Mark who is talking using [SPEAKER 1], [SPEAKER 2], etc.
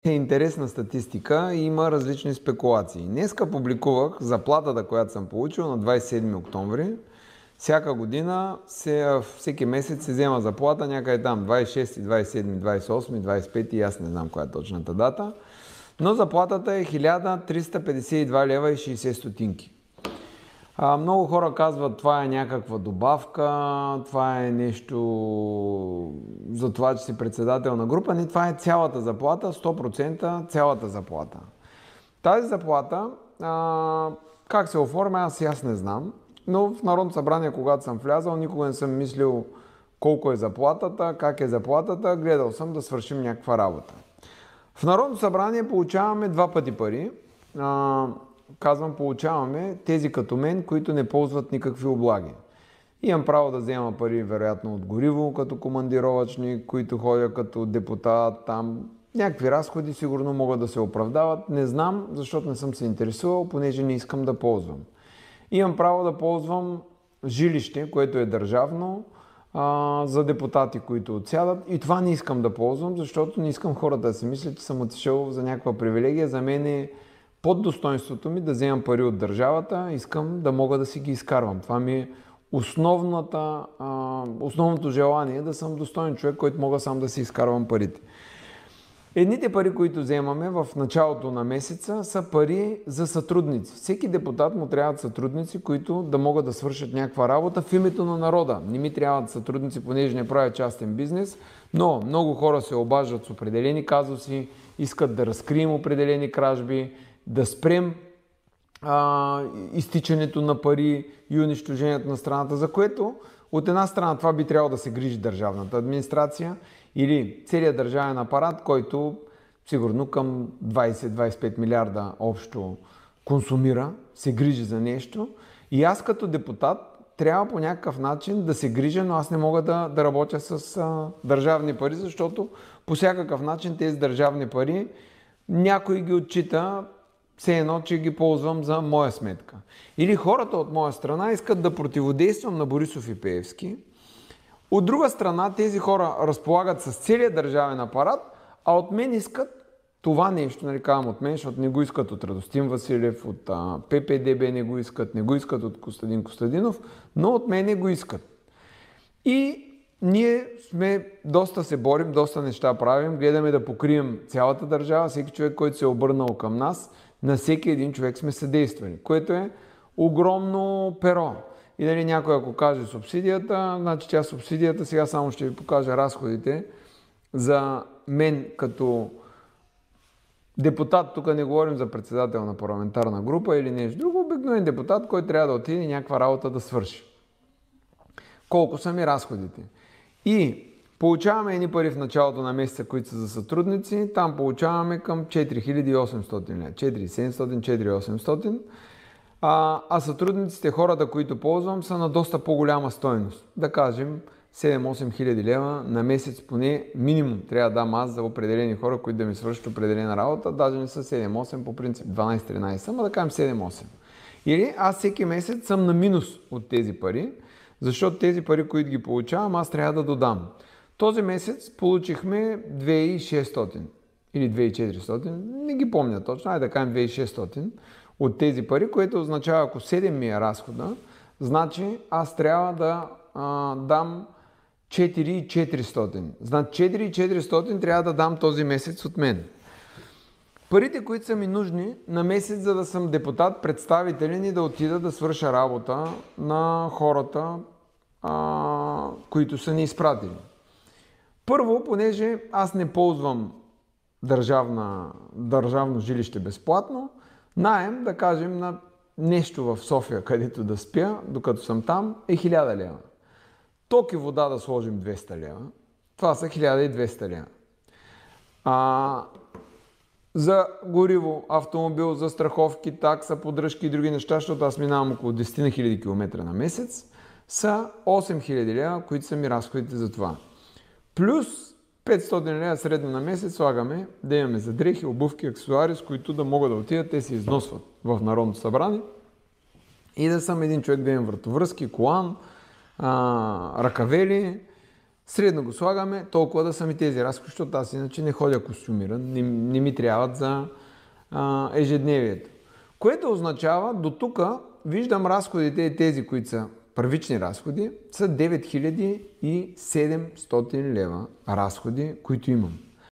[SPEAKER 1] Е интересна статистика и има различни спекулации. Днеска публикувах заплатата, която съм получил на 27 октомври. Всяка година, всеки месец се взема заплата някъде там 26, 27, 28, 25 и аз не знам коя е точната дата. Но заплатата е 1352 лева и 60 стотинки. Много хора казват, това е някаква добавка, това е нещо за това, че си председател на група. Не, това е цялата заплата, 100% цялата заплата. Тази заплата, как се оформя, аз не знам. Но в Народното събрание, когато съм влязал, никога не съм мислил колко е заплатата, как е заплатата, гледал съм да свършим някаква работа. В Народното събрание получаваме два пъти пари. Казвам, получаваме тези като мен, които не ползват никакви облаги. Имам право да взема пари, вероятно, от гориво, като командировъчник, които ходя като депутат там. Някакви разходи сигурно могат да се оправдават. Не знам, защото не съм се интересувал, понеже не искам да ползвам. Имам право да ползвам жилище, което е държавно, за депутати, които отсядат. И това не искам да ползвам, защото не искам хората да си мислят, че съм отишъл за някаква привилегия. За мен е под достоинството ми да вземам пари от държавата, искам да мога да си ги изкарвам. Това ми е основното желание, да съм достоен човек, който мога сам да си изкарвам парите. Едните пари, които вземаме в началото на месеца, са пари за сътрудници. Всеки депутат му трябват сътрудници, които да могат да свършат някаква работа в името на народа. Не ми трябват сътрудници, понеже не правя частен бизнес, но много хора се обаждат с определени казуси, искат да разкрием определени кражби, да спрем изтичането на пари и унищожението на страната, за което от една страна това би трябвало да се грижи държавната администрация или целият държавен апарат, който сигурно към 20-25 милиарда общо консумира, се грижи за нещо. И аз като депутат трябва по някакъв начин да се грижа, но аз не мога да работя с държавни пари, защото по всякакъв начин тези държавни пари някой ги отчита все едно, че ги ползвам за моя сметка. Или хората от моя страна искат да противодействам на Борисов и Пеевски. От друга страна, тези хора разполагат с целият държавен апарат, а от мен искат това нещо, нали казвам от мен, защото не го искат от Радостин Василев, от ППДБ не го искат от Костадин Костадинов, но от мен не го искат. И ние доста се борим, доста неща правим, гледаме да покрием цялата държава, всеки човек, който се е обърнал към нас, на всеки един човек сме съдействали, което е огромно перо. И дали някой ако каже субсидията, значи тя субсидията, сега само ще ви покажа разходите за мен като депутат, тук не говорим за председател на парламентарна група или нещо друго, обикновен депутат, който трябва да отиде някаква работа да свърши. Колко са ми разходите? И получаваме едни пари в началото на месеца, които са за сътрудници, там получаваме към 4800 лева, 4700-4800, а сътрудниците, хората, които ползвам, са на доста по-голяма стойност. Да кажем 7-8 хиляди лева на месец поне минимум трябва да дам аз за определени хора, които да ми свършат определена работа, даже не са 7-8, по принцип 12-13 са, но да кажем 7-8. Или аз всеки месец съм на минус от тези пари, защото тези пари, които ги получавам, аз трябва да додам. Този месец получихме 2600 или 2400, не ги помня точно, да кажем 2600 от тези пари, което означава, ако 7 ми е разхода, значи аз трябва да дам 4400. Значи 4400 трябва да дам този месец от мен. Парите, които са ми нужни на месец, за да съм депутат, представителен и да отида да свърша работа на хората, които са ни изпратили. Първо, понеже аз не ползвам държавно жилище безплатно, наем, да кажем, на нещо в София, където да спя, докато съм там, е 1000 лева. Ток и вода да сложим 200 лева. Това са 1200 лева. За гориво, автомобил, за страховки, такса, поддръжки и други неща, защото аз минавам около 10 000 км на месец, са 8000 лева, които са ми разходите за това. Плюс 500 лева средно на месец слагаме да имаме за дрехи, обувки, аксесуари, с които да могат да отидат, те се износват в Народното събрание и да съм един човек, да имам вратовръзки, колан, ръкавели, Средно го слагаме, толкова да са ми тези разходи, защото аз иначе не ходя костюмиран, не ми трябват за ежедневието. Което означава, до тук виждам разходите и тези, които са първични разходи, са 9700 лева разходи, които имам.